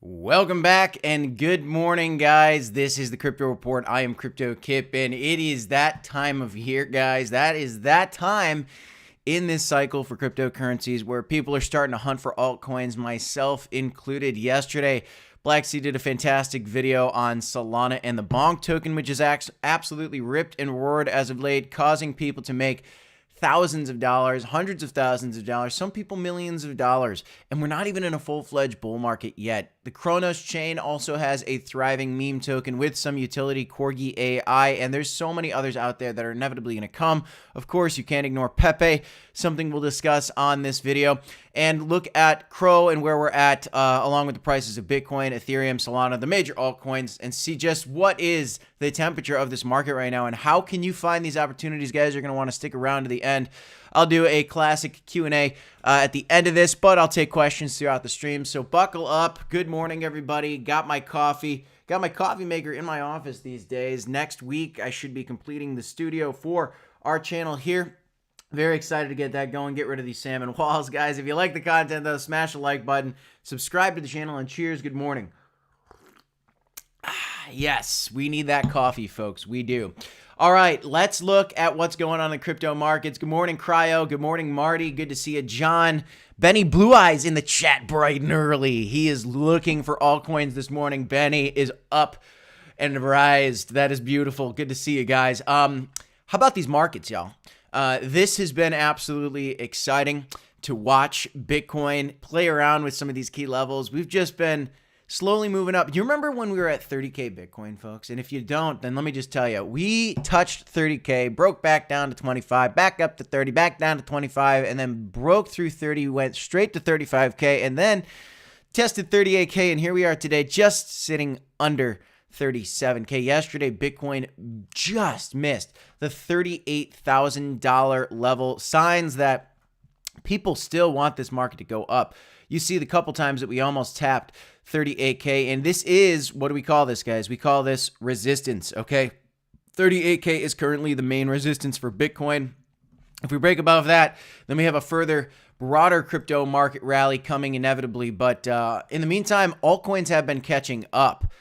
Welcome back and good morning, guys. This is the Crypto Report. I am Crypto Kip, and it is that time of year, guys. That is that time in this cycle for cryptocurrencies where people are starting to hunt for altcoins, myself included. Yesterday, Blacksea did a fantastic video on Solana and the bonk token, which is absolutely ripped and roared as of late, causing people to make thousands of dollars, hundreds of thousands of dollars, some people millions of dollars, and we're not even in a full-fledged bull market yet. The CRONOS chain also has a thriving meme token with some utility, Corgi AI, and there's so many others out there that are inevitably going to come. Of course, you can't ignore Pepe, something we'll discuss on this video, and look at CRO and where we're at, along with the prices of Bitcoin, Ethereum, Solana, the major altcoins, and see just what is the temperature of this market right now and how can you find these opportunities. Guys, you're going to want to stick around to the end. I'll do a classic Q&A at the end of this, but I'll take questions throughout the stream, so buckle up. Good morning, everybody. Got my coffee maker in my office these days. Next week, I should be completing the studio for our channel here. Very excited to get that going, get rid of these salmon walls. Guys, if you like the content, though, smash the like button, subscribe to the channel, and cheers. Good morning. Yes, we need that coffee, folks. We do. All right, let's look at what's going on in the crypto markets. Good morning, Cryo. Good morning, Marty. Good to see you. John. Benny Blue Eyes in the chat bright and early. He is looking for altcoins this morning. Benny is up and rised. That is beautiful. Good to see you guys. How about these markets, y'all? This has been absolutely exciting to watch Bitcoin play around with some of these key levels. We've just been slowly moving up. You remember when we were at 30K Bitcoin, folks? And if you don't, then let me just tell you, we touched 30K, broke back down to 25, back up to 30, back down to 25, and then broke through 30, went straight to 35K, and then tested 38K, and here we are today, just sitting under 37K. Yesterday, Bitcoin just missed the $38,000 level. Signs that people still want this market to go up. You see the couple times that we almost tapped 38K, and this is, what do we call this, guys? We call this resistance, okay? 38K is currently the main resistance for Bitcoin. If we break above that, then we have a further broader crypto market rally coming inevitably, but in the meantime, altcoins have been catching up.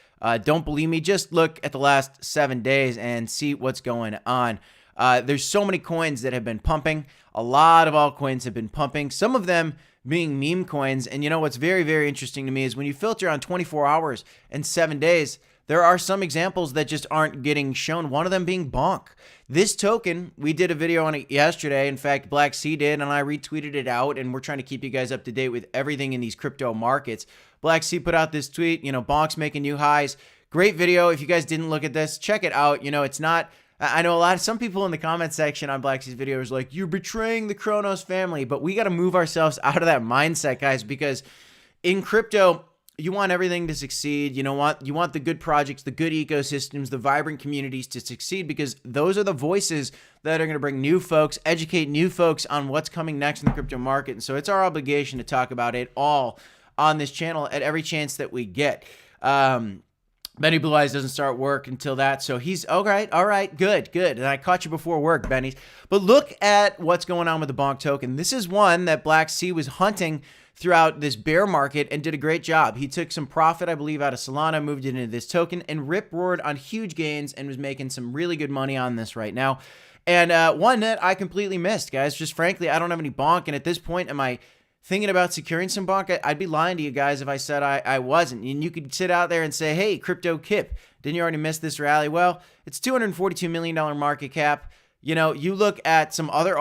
Don't believe me? Just look at the last 7 days and see what's going on. There's so many coins that have been pumping. A lot of altcoins have been pumping, some of them being meme coins. And you know what's very, very interesting to me is when you filter on 24 hours and 7 days, there are some examples that just aren't getting shown, one of them being bonk. This token, we did a video on it yesterday. In fact, Blacksea did, and I retweeted it out, and we're trying to keep you guys up to date with everything in these crypto markets. Blacksea put out this tweet, bonk's making new highs. Great video. If you guys didn't look at this, check it out. It's not, I know some people in the comment section on Blacksea's video is like, you're betraying the CRONOS family, but we got to move ourselves out of that mindset, guys, because in crypto, you want everything to succeed. You want the good projects, the good ecosystems, the vibrant communities to succeed, because those are the voices that are going to bring new folks, educate new folks on what's coming next in the crypto market. And so it's our obligation to talk about it all on this channel at every chance that we get. Benny Blue Eyes doesn't start work until that, so he's all right, good. And I caught you before work, Benny. But look at what's going on with the bonk token. This is one that Blacksea was hunting throughout this bear market and did a great job. He took some profit, I believe, out of Solana, moved it into this token, and rip-roared on huge gains and was making some really good money on this right now. And one that I completely missed, guys. Just frankly, I don't have any bonk, and at this point, am I thinking about securing some bonk? I'd be lying to you guys if I said I wasn't. And you could sit out there and say, hey, Crypto Kip, didn't you already miss this rally? Well, it's $242 million market cap. You look at some other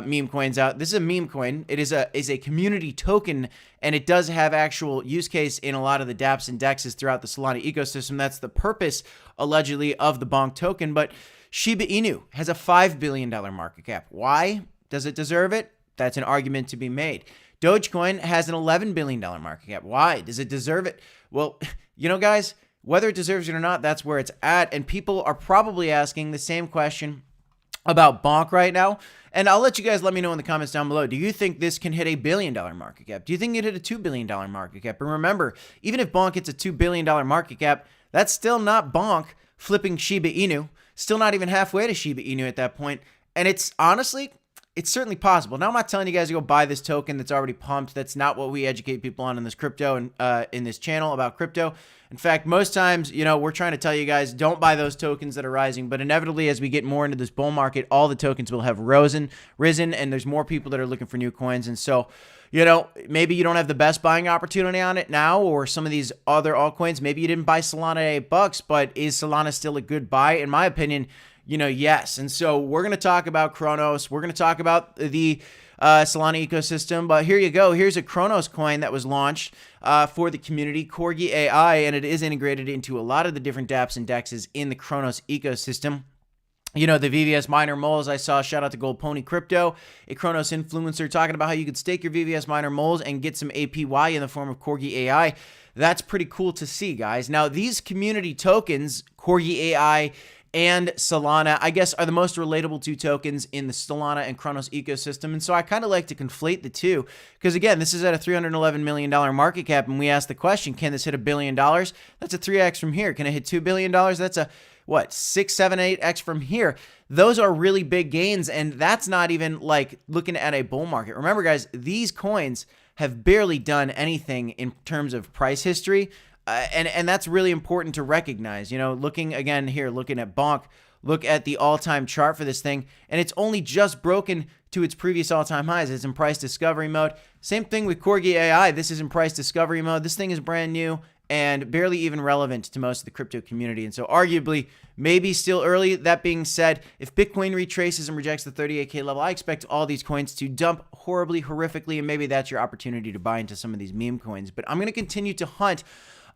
meme coins out. This is a meme coin. It is a community token, and it does have actual use case in a lot of the dApps and DEXs throughout the Solana ecosystem. That's the purpose, allegedly, of the bonk token. But Shiba Inu has a $5 billion market cap. Why? Does it deserve it? That's an argument to be made. Dogecoin has an $11 billion market cap. Why? Does it deserve it? Well, guys, whether it deserves it or not, that's where it's at. And people are probably asking the same question about bonk right now. And I'll let you guys let me know in the comments down below. Do you think this can hit a $1 billion market cap? Do you think it hit a $2 billion market cap? And remember, even if bonk hits a $2 billion market cap, that's still not bonk flipping Shiba Inu. Still not even halfway to Shiba Inu at that point. And it's honestly, it's certainly possible. Now, I'm not telling you guys to go buy this token that's already pumped. That's not what we educate people on in this crypto and in this channel about crypto. In fact, most times, we're trying to tell you guys, don't buy those tokens that are rising. But inevitably, as we get more into this bull market, all the tokens will have risen, and there's more people that are looking for new coins. And so, maybe you don't have the best buying opportunity on it now, or some of these other altcoins. Maybe you didn't buy Solana at $8, but is Solana still a good buy? In my opinion, yes. And so we're going to talk about CRONOS. We're going to talk about the Solana ecosystem. But here you go. Here's a CRONOS coin that was launched for the community, Corgi AI, and it is integrated into a lot of the different dApps and DEXs in the CRONOS ecosystem. The VVS miner moles I saw, shout out to Gold Pony Crypto, a CRONOS influencer, talking about how you could stake your VVS miner moles and get some APY in the form of Corgi AI. That's pretty cool to see, guys. Now, these community tokens, Corgi AI and Solana, I guess, are the most relatable two tokens in the Solana and CRONOS ecosystem. And so I kind of like to conflate the two because, again, this is at a $311 million market cap. And we asked the question, can this hit $1 billion? That's a 3x from here. Can it hit $2 billion? That's a 6, 7, 8x from here. Those are really big gains. And that's not even like looking at a bull market. Remember, guys, these coins have barely done anything in terms of price history. And that's really important to recognize. Looking again here, looking at Bonk, look at the all-time chart for this thing, and it's only just broken to its previous all-time highs. It's in price discovery mode. Same thing with Corgi AI. This is in price discovery mode. This thing is brand new and barely even relevant to most of the crypto community. And so arguably, maybe still early. That being said, if Bitcoin retraces and rejects the 38K level, I expect all these coins to dump horribly, horrifically, and maybe that's your opportunity to buy into some of these meme coins. But I'm going to continue to hunt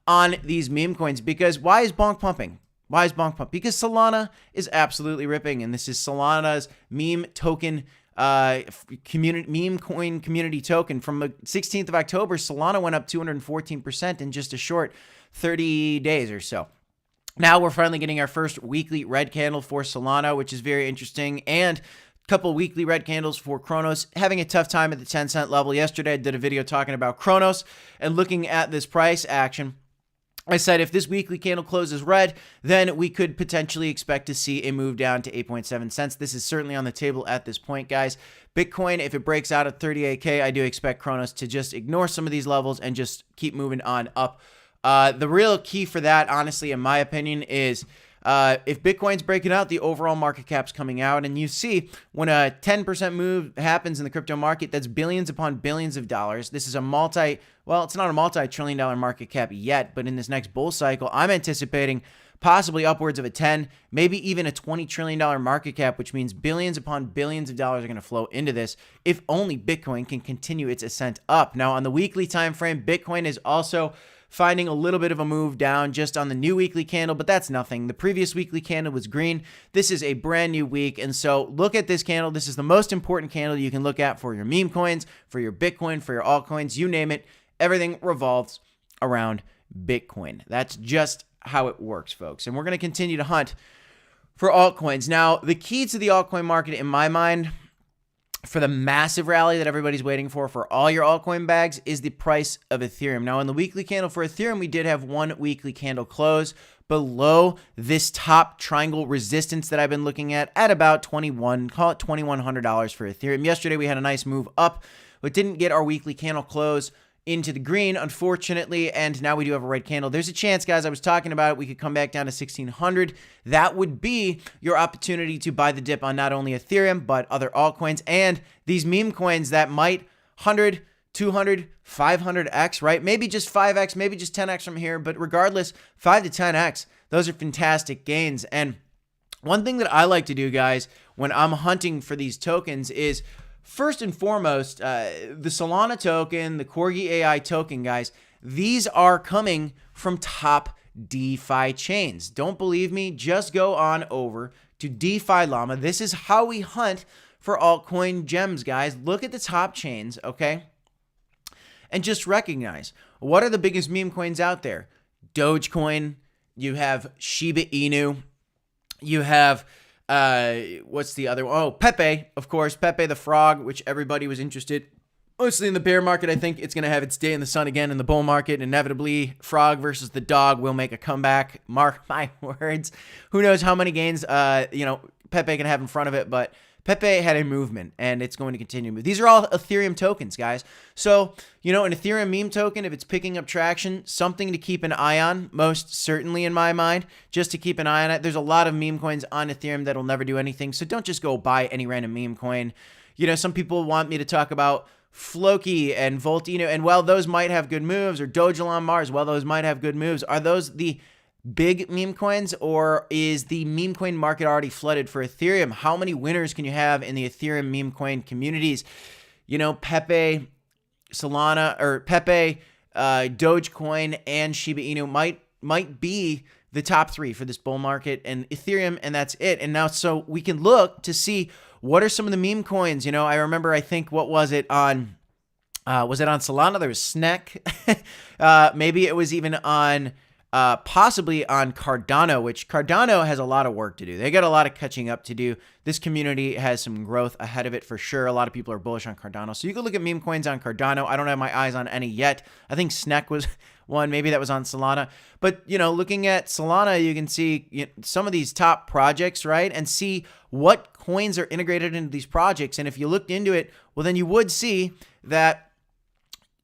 on these meme coins because why is Bonk pumping? Why is Bonk pumping? Because Solana is absolutely ripping, and this is Solana's meme token meme coin community token. From the 16th of October, Solana went up 214% in just a short 30 days or so. Now we're finally getting our first weekly red candle for Solana, which is very interesting, and a couple weekly red candles for CRONOS. Having a tough time at the 10-cent level. Yesterday, I did a video talking about CRONOS and looking at this price action. I said if this weekly candle closes red, then we could potentially expect to see a move down to 8.7 cents. This is certainly on the table at this point, guys. Bitcoin, if it breaks out at 38K, I do expect CRONOS to just ignore some of these levels and just keep moving on up. The real key for that, honestly, in my opinion, is if Bitcoin's breaking out, the overall market cap's coming out. And you see when a 10% move happens in the crypto market, that's billions upon billions of dollars. This is it's not a multi-trillion dollar market cap yet, but in this next bull cycle, I'm anticipating possibly upwards of a 10, maybe even a $20 trillion market cap, which means billions upon billions of dollars are going to flow into this if only Bitcoin can continue its ascent up. Now, on the weekly time frame, Bitcoin is also finding a little bit of a move down just on the new weekly candle, but that's nothing. The previous weekly candle was green. This is a brand new week, and so look at this candle. This is the most important candle you can look at for your meme coins, for your Bitcoin, for your altcoins, you name it. Everything revolves around Bitcoin. That's just how it works, folks. And we're going to continue to hunt for altcoins. Now, the key to the altcoin market, in my mind, for the massive rally that everybody's waiting for all your altcoin bags, is the price of Ethereum. Now, in the weekly candle for Ethereum, we did have one weekly candle close below this top triangle resistance that I've been looking at about call it $2,100 for Ethereum. Yesterday, we had a nice move up, but didn't get our weekly candle close into the green, unfortunately, and now we do have a red candle. There's a chance, guys, I was talking about it, we could come back down to 1,600. That would be your opportunity to buy the dip on not only Ethereum, but other altcoins and these meme coins that might 100, 200, 500x, right? Maybe just 5x, maybe just 10x from here, but regardless, 5 to 10x, those are fantastic gains. And one thing that I like to do, guys, when I'm hunting for these tokens is, first and foremost, the Solana token, the Corgi AI token, guys, these are coming from top DeFi chains. Don't believe me? Just go on over to DeFi Llama. This is how we hunt for altcoin gems, guys. Look at the top chains, okay? And just recognize, what are the biggest meme coins out there? Dogecoin, you have Shiba Inu, you have what's the other one? Oh, Pepe, of course. Pepe the Frog, which everybody was interested. Honestly, in the bear market, I think it's going to have its day in the sun again. In the bull market, inevitably, frog versus the dog will make a comeback. Mark my words. Who knows how many gains, Pepe can have in front of it, but Pepe had a movement, and it's going to continue to move. These are all Ethereum tokens, guys. So, you know, an Ethereum meme token, if it's picking up traction, something to keep an eye on, most certainly in my mind, just to keep an eye on it. There's a lot of meme coins on Ethereum that'll never do anything, so don't just go buy any random meme coin. You know, some people want me to talk about Floki and Voltino, and while those might have good moves, or Dogecoin Mars, while those might have good moves, are those the big meme coins, or is the meme coin market already flooded for Ethereum? How many winners can you have in the Ethereum meme coin communities? You know, Pepe, Solana, or Pepe, Dogecoin, and Shiba Inu might be the top 3 for this bull market, and Ethereum, and that's it. And now, so we can look to see what are some of the meme coins. You know, I remember, I think, what was it on Solana? There was Snek. Maybe it was even on possibly on Cardano, which Cardano has a lot of work to do. They got a lot of catching up to do. This community has some growth ahead of it for sure. A lot of people are bullish on Cardano. So you can look at meme coins on Cardano. I don't have my eyes on any yet. I think Snek was one. Maybe that was on Solana. But, you know, looking at Solana, you can see some of these top projects, right? And see what coins are integrated into these projects. And if you looked into it, well, then you would see that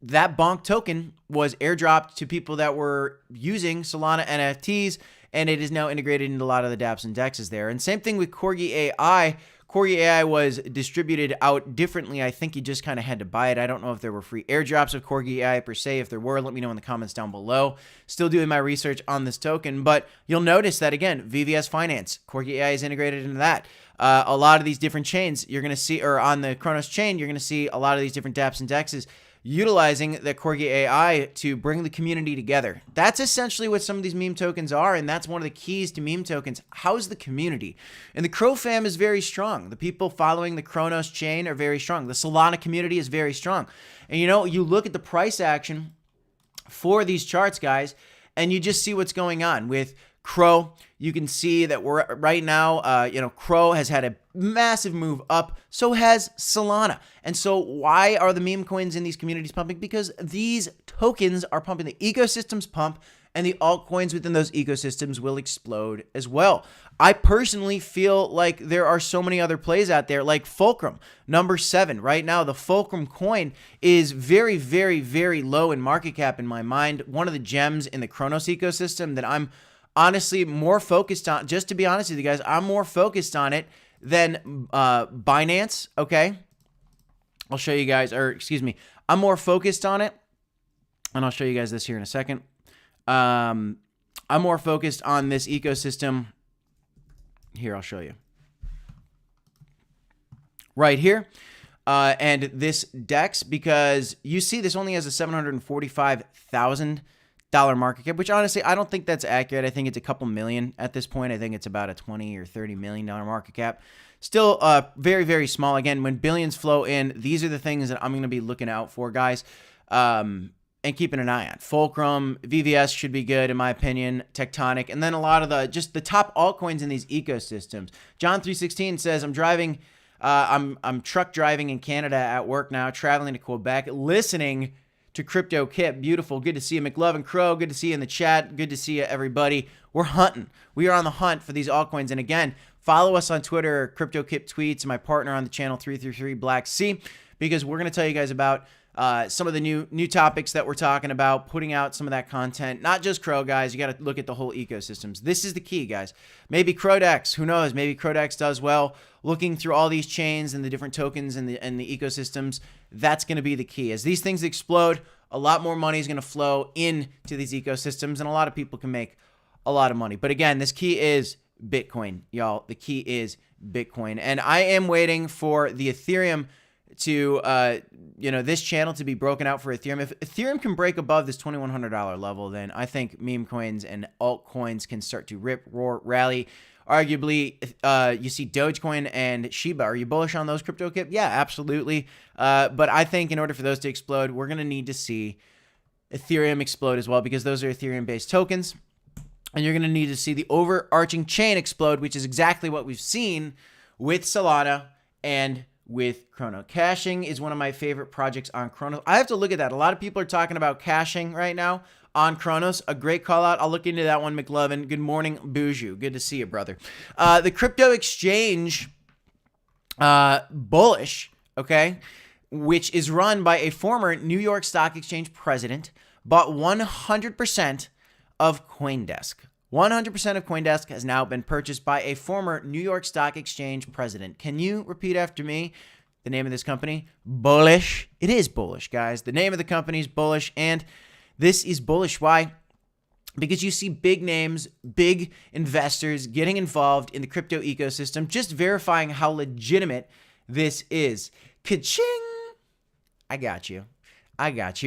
bonk token was airdropped to people that were using Solana NFTs, and it is now integrated into a lot of the dApps and DEXs there. And same thing with Corgi AI. Corgi AI was distributed out differently. I think you just kind of had to buy it. I don't know if there were free airdrops of Corgi AI per se. If there were, let me know in the comments down below. Still doing my research on this token, but you'll notice that, again, VVS Finance, Corgi AI is integrated into that. A lot of these different chains you're going to see, or on the CRONOS chain, you're going to see a lot of these different dApps and DEXs utilizing the Corgi AI to bring the community together. That's essentially what some of these meme tokens are, and that's one of the keys to meme tokens. How's the community? And the Crow fam is very strong. The people following the CRONOS chain are very strong. The Solana community is very strong. And you know, you look at the price action for these charts, guys, and you just see what's going on with Crow. You can see that we're right now, you know, Crow has had a massive move up. So has Solana. And so why are the meme coins in these communities pumping? Because these tokens are pumping. The ecosystems pump, and the altcoins within those ecosystems will explode as well. I personally feel like there are so many other plays out there, like Fulcrum, number 7. Right now, the Fulcrum coin is very, very, very low in market cap in my mind. One of the gems in the CRONOS ecosystem that I'm honestly more focused on, just to be honest with you guys, I'm more focused on it than Binance, okay? I'll show you guys, or excuse me, I'm more focused on it, and I'll show you guys this here in a second. I'm more focused on this ecosystem. Here, I'll show you. Right here. And this DEX, because you see this only has a $745,000 market cap, which honestly, I don't think that's accurate. I think it's a couple million at this point. I think it's about a $20 or $30 million market cap. Still very, very small. Again, when billions flow in, these are the things that I'm going to be looking out for, guys, and keeping an eye on. Fulcrum, VVS should be good, in my opinion, Tectonic, and then a lot of the top altcoins in these ecosystems. John316 says, I'm driving, I'm truck driving in Canada at work now, traveling to Quebec, listening to Crypto Kip. Beautiful. Good to see you, McLovin Crow. Good to see you in the chat. Good to see you, everybody. We're hunting. We are on the hunt for these altcoins. And again, follow us on Twitter, Crypto Kip Tweets, and my partner on the channel, 333 Black Sea, because we're going to tell you guys about some of the new topics that we're talking about, putting out some of that content. Not just Crow, guys. You got to look at the whole ecosystems. This is the key, guys. Maybe Crodex. Who knows? Maybe Crodex does well. Looking through all these chains and the different tokens and the ecosystems, that's going to be the key. As these things explode, a lot more money is going to flow into these ecosystems, and a lot of people can make a lot of money. But again, this key is Bitcoin, y'all. The key is Bitcoin. And I am waiting for the Ethereum to, this channel to be broken out for Ethereum. If Ethereum can break above this $2,100 level, then I think meme coins and altcoins can start to rip, roar, rally. Arguably, you see Dogecoin and Shiba. Are you bullish on those, Crypto Kip? Yeah, absolutely. But I think in order for those to explode, we're going to need to see Ethereum explode as well, because those are Ethereum-based tokens. And you're going to need to see the overarching chain explode, which is exactly what we've seen with Solana and with Chrono. Caching is one of my favorite projects on Chronos. I have to look at that. A lot of people are talking about caching right now on Chronos. A great call out. I'll look into that one, McLovin. Good morning, Buju. Good to see you, brother. The crypto exchange bullish, okay, which is run by a former New York Stock Exchange president, bought 100% of CoinDesk. 100% of CoinDesk has now been purchased by a former New York Stock Exchange president. Can you repeat after me the name of this company? Bullish. It is bullish, guys. The name of the company is Bullish, and this is bullish. Why? Because you see big names, big investors getting involved in the crypto ecosystem, just verifying how legitimate this is. Ka-ching! I got you.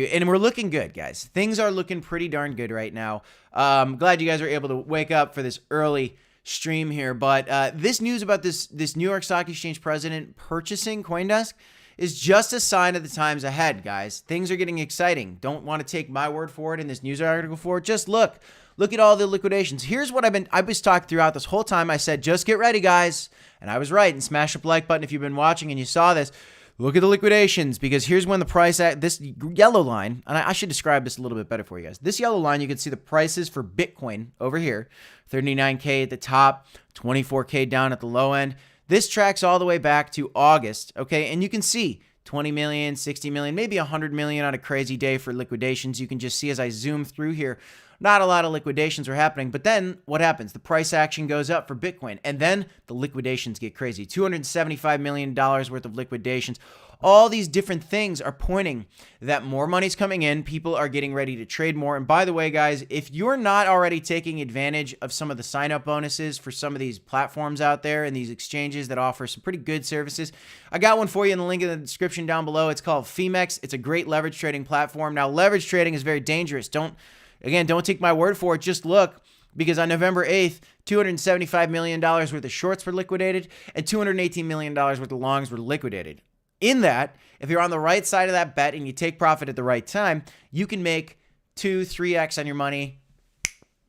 And we're looking good, guys. Things are looking pretty darn good right now. I'm glad you guys are able to wake up for this early stream here. But this news about this New York Stock Exchange president purchasing CoinDesk is just a sign of the times ahead, guys. Things are getting exciting. Don't want to take my word for it in this news article for it. Just look at all the liquidations. Here's what I was talking throughout this whole time. I said, just get ready, guys. And I was right. And smash up the like button if you've been watching and you saw this. Look at the liquidations, because here's when the price at this yellow line, and I should describe this a little bit better for you guys. This yellow line, you can see the prices for Bitcoin over here, 39K at the top, 24K down at the low end. This tracks all the way back to August, okay? And you can see 20 million, 60 million, maybe 100 million on a crazy day for liquidations. You can just see as I zoom through here, not a lot of liquidations are happening. But then what happens? The price action goes up for Bitcoin, and then the liquidations get crazy. $275 million worth of liquidations. All these different things are pointing that more money's coming in. People are getting ready to trade more. And by the way, guys, if you're not already taking advantage of some of the sign-up bonuses for some of these platforms out there and these exchanges that offer some pretty good services, I got one for you in the link in the description down below. It's called Femex. It's a great leverage trading platform. Now, leverage trading is very dangerous. Don't take my word for it. Just look, because on November 8th, $275 million worth of shorts were liquidated and $218 million worth of longs were liquidated. In that, if you're on the right side of that bet and you take profit at the right time, you can make 2-3x on your money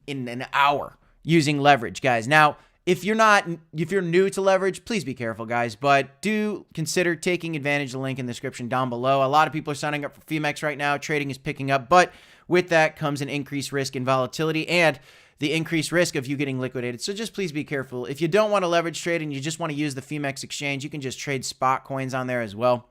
in an hour using leverage, guys. Now, if you're new to leverage, please be careful, guys, but do consider taking advantage of the link in the description down below. A lot of people are signing up for Femex right now. Trading is picking up, but with that comes an increased risk in volatility and the increased risk of you getting liquidated. So just please be careful. If you don't want to leverage trade and you just want to use the Femex exchange, you can just trade spot coins on there as well.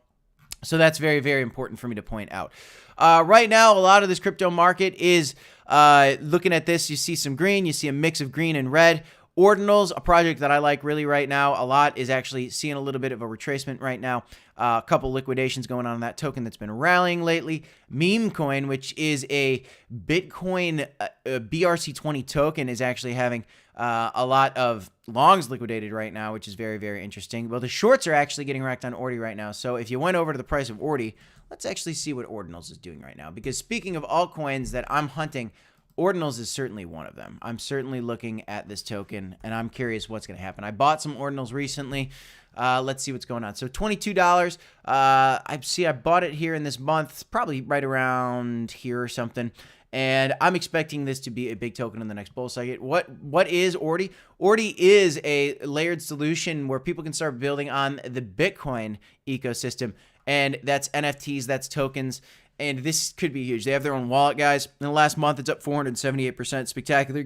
So that's very, very important for me to point out. Right now, a lot of this crypto market is looking at this. You see some green. You see a mix of green and red. Ordinals, a project that I like really right now a lot, is actually seeing a little bit of a retracement right now. A couple liquidations going on that token that's been rallying lately. Meme coin, which is a Bitcoin BRC20 token, is actually having a lot of longs liquidated right now, which is very, very interesting. Well, the shorts are actually getting wrecked on Ordi right now. So if you went over to the price of Ordi, let's actually see what Ordinals is doing right now. Because speaking of altcoins that I'm hunting, Ordinals is certainly one of them. I'm certainly looking at this token, and I'm curious what's going to happen. I bought some Ordinals recently. Let's see what's going on. So $22. I bought it here in this month. It's probably right around here or something. And I'm expecting this to be a big token in the next bull cycle. What is Ordi? Ordi is a layered solution where people can start building on the Bitcoin ecosystem. And that's NFTs, that's tokens. And this could be huge. They have their own wallet, guys. In the last month, it's up 478%. Spectacular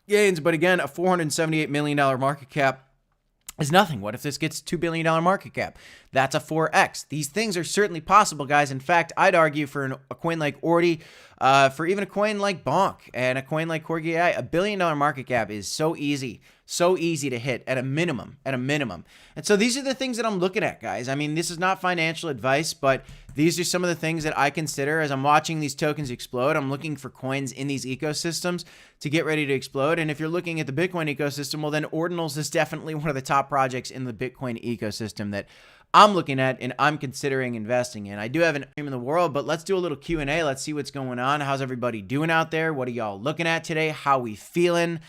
gains. But again, a $478 million market cap is nothing. What if this gets $2 billion market cap? That's a 4x. These things are certainly possible, guys. In fact, I'd argue for a coin like Ordi, for even a coin like Bonk and a coin like Corgi AI, $1 billion market cap is so easy to hit at a minimum. And so these are the things that I'm looking at, guys. I mean, this is not financial advice, but these are some of the things that I consider as I'm watching these tokens explode. I'm looking for coins in these ecosystems to get ready to explode. And if you're looking at the Bitcoin ecosystem, well, then Ordinals is definitely one of the top projects in the Bitcoin ecosystem that I'm looking at and I'm considering investing in. I do have an dream in the world, but let's do a little Q&A. Let's see what's going on. How's everybody doing out there? What are y'all looking at today? How we feeling,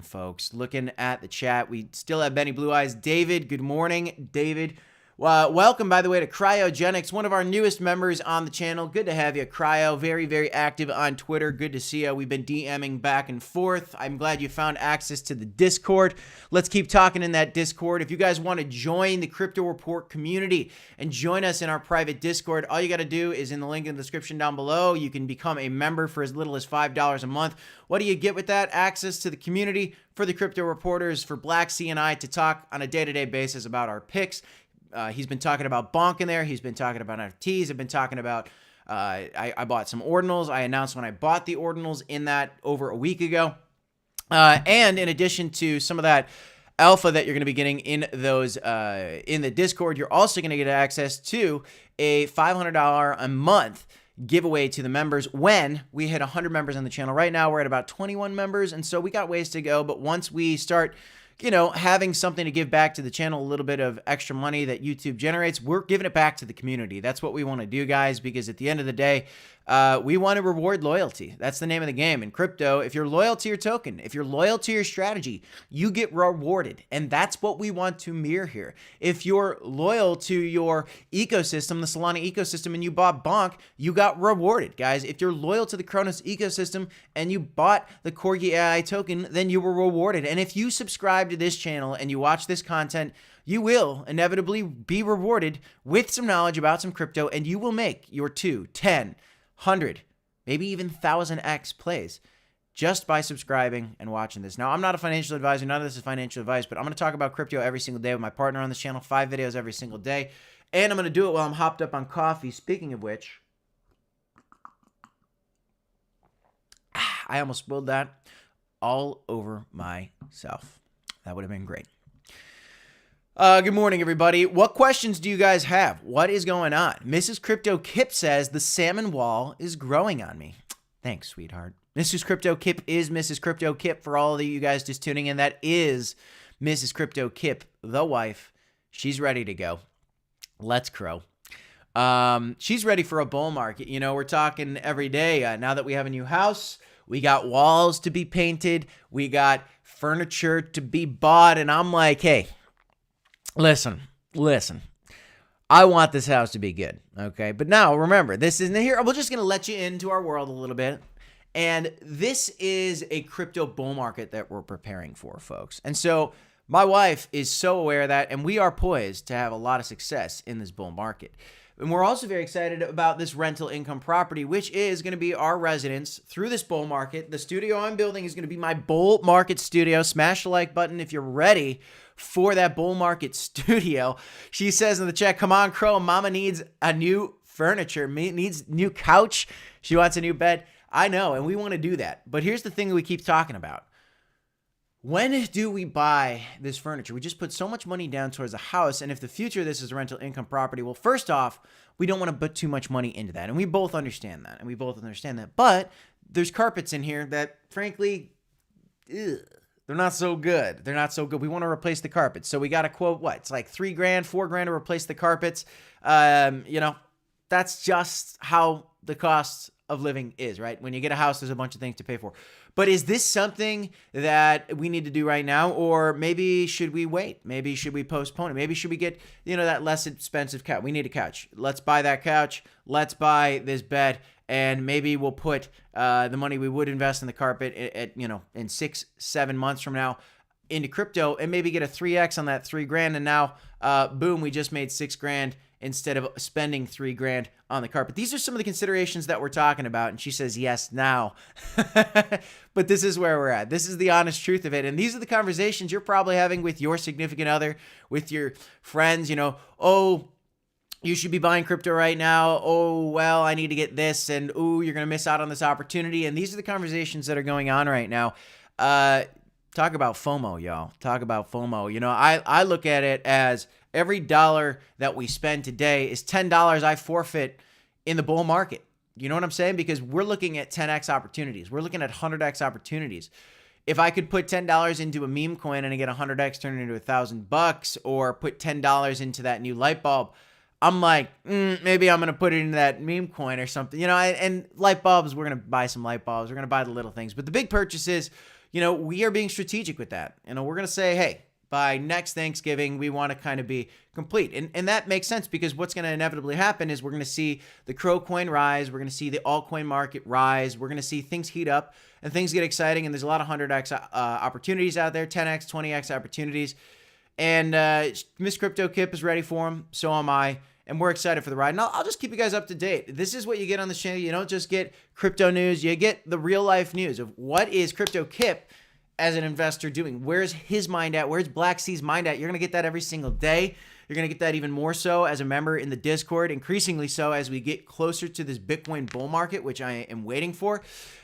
folks? Looking at the chat. We still have Benny Blue Eyes. David, good morning. David, Welcome, by the way, to Cryogenics, one of our newest members on the channel. Good to have you, Cryo. Very, very active on Twitter. Good to see you. We've been DMing back and forth. I'm glad you found access to the Discord. Let's keep talking in that Discord. If you guys want to join the Crypto Report community and join us in our private Discord, all you got to do is in the link in the description down below. You can become a member for as little as $5 a month. What do you get with that? Access to the community for the crypto reporters, for Black C and I to talk on a day-to-day basis about our picks. He's been talking about bonk in there. He's been talking about NFTs. I've been talking about, I bought some ordinals. I announced when I bought the ordinals in that over a week ago. And in addition to some of that alpha that you're going to be getting in those, in the Discord, you're also going to get access to a $500 a month giveaway to the members when we hit 100 members on the channel. Right now, we're at about 21 members. And so we got ways to go. But once we start, you know, having something to give back to the channel, a little bit of extra money that YouTube generates, we're giving it back to the community. That's what we want to do, guys, because at the end of the day, we want to reward loyalty. That's the name of the game. In crypto, if you're loyal to your token, if you're loyal to your strategy, you get rewarded. And that's what we want to mirror here. If you're loyal to your ecosystem, the Solana ecosystem, and you bought bonk, you got rewarded, guys. If you're loyal to the CRONOS ecosystem and you bought the Corgi AI token, then you were rewarded. And if you subscribe to this channel and you watch this content, you will inevitably be rewarded with some knowledge about some crypto, and you will make your 2, 10, 100, maybe even 1,000x plays just by subscribing and watching this. Now, I'm not a financial advisor. None of this is financial advice, but I'm going to talk about crypto every single day with my partner on this channel, 5 videos every single day. And I'm going to do it while I'm hopped up on coffee. Speaking of which, I almost spilled that all over myself. That would have been great. Good morning, everybody. What questions do you guys have? What is going on? Mrs. Crypto Kip says the salmon wall is growing on me. Thanks, sweetheart. Mrs. Crypto Kip is Mrs. Crypto Kip. For all of you guys just tuning in, that is Mrs. Crypto Kip, the wife. She's ready to go. Let's crow. She's ready for a bull market. You know, we're talking every day. Now that we have a new house, we got walls to be painted. We got furniture to be bought. And I'm like, hey, listen, I want this house to be good, okay? But now, remember, this isn't here. We're just going to let you into our world a little bit. And this is a crypto bull market that we're preparing for, folks. And so my wife is so aware of that, and we are poised to have a lot of success in this bull market. And we're also very excited about this rental income property, which is going to be our residence through this bull market. The studio I'm building is going to be my bull market studio. Smash the like button if you're ready for that bull market studio. She says in the chat, come on, Crow, mama needs a new furniture, needs new couch. She wants a new bed. I know, and we want to do that. But here's the thing that we keep talking about. When do we buy this furniture? We just put so much money down towards a house, and if the future of this is a rental income property, well, first off, we don't want to put too much money into that, and we both understand that, But there's carpets in here that, frankly, they're not so good. We want to replace the carpets, so we got to quote what? It's like $3 grand, $4 grand to replace the carpets. You know, that's just how the cost of living is, right? When you get a house, there's a bunch of things to pay for. But is this something that we need to do right now? Or maybe should we wait? Maybe should we postpone it? Maybe should we get, you know, that less expensive couch? We need a couch. Let's buy that couch. Let's buy this bed. And maybe we'll put the money we would invest in the carpet at you know, in 6-7 months from now into crypto and maybe get a 3x on that $3 grand. And now, boom, we just made $6 grand instead of spending $3 grand on the carpet. These are some of the considerations that we're talking about. And she says, yes, now. But this is where we're at. This is the honest truth of it. And these are the conversations you're probably having with your significant other, with your friends, you know, oh, you should be buying crypto right now. Oh, well, I need to get this. And, oh, you're going to miss out on this opportunity. And these are the conversations that are going on right now. Talk about FOMO, y'all. Talk about FOMO. You know, I look at it as every dollar that we spend today is $10 I forfeit in the bull market. You know what I'm saying? Because we're looking at 10x opportunities. We're looking at 100x opportunities. If I could put $10 into a meme coin and I get 100x turned into $1,000, or put $10 into that new light bulb, I'm like, maybe I'm going to put it into that meme coin or something. You know, and light bulbs, we're going to buy some light bulbs. We're going to buy the little things. But the big purchases, you know, we are being strategic with that. You know, we're going to say, hey, by next Thanksgiving, we want to kind of be complete. And that makes sense because what's going to inevitably happen is we're going to see the CRONOS rise. We're going to see the altcoin market rise. We're going to see things heat up and things get exciting. And there's a lot of 100x opportunities out there, 10x, 20x opportunities. And Miss Crypto Kip is ready for them. So am I. And we're excited for the ride. And I'll just keep you guys up to date. This is what you get on the channel. You don't just get crypto news. You get the real life news of what is Crypto Kip as an investor doing. Where's his mind at? Where's Black C's mind at? You're going to get that every single day. You're going to get that even more so as a member in the Discord, increasingly so as we get closer to this Bitcoin bull market, which I am waiting for.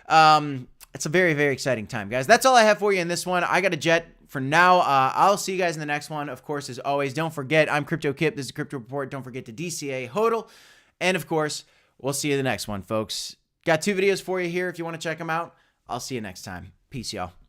It's a very, very exciting time, guys. That's all I have for you in this one. I got a jet for now. I'll see you guys in the next one. Of course, as always, don't forget, I'm Crypto Kip. This is Crypto Report. Don't forget to DCA HODL. And of course, we'll see you in the next one, folks. Got 2 videos for you here if you want to check them out. I'll see you next time. Peace, y'all.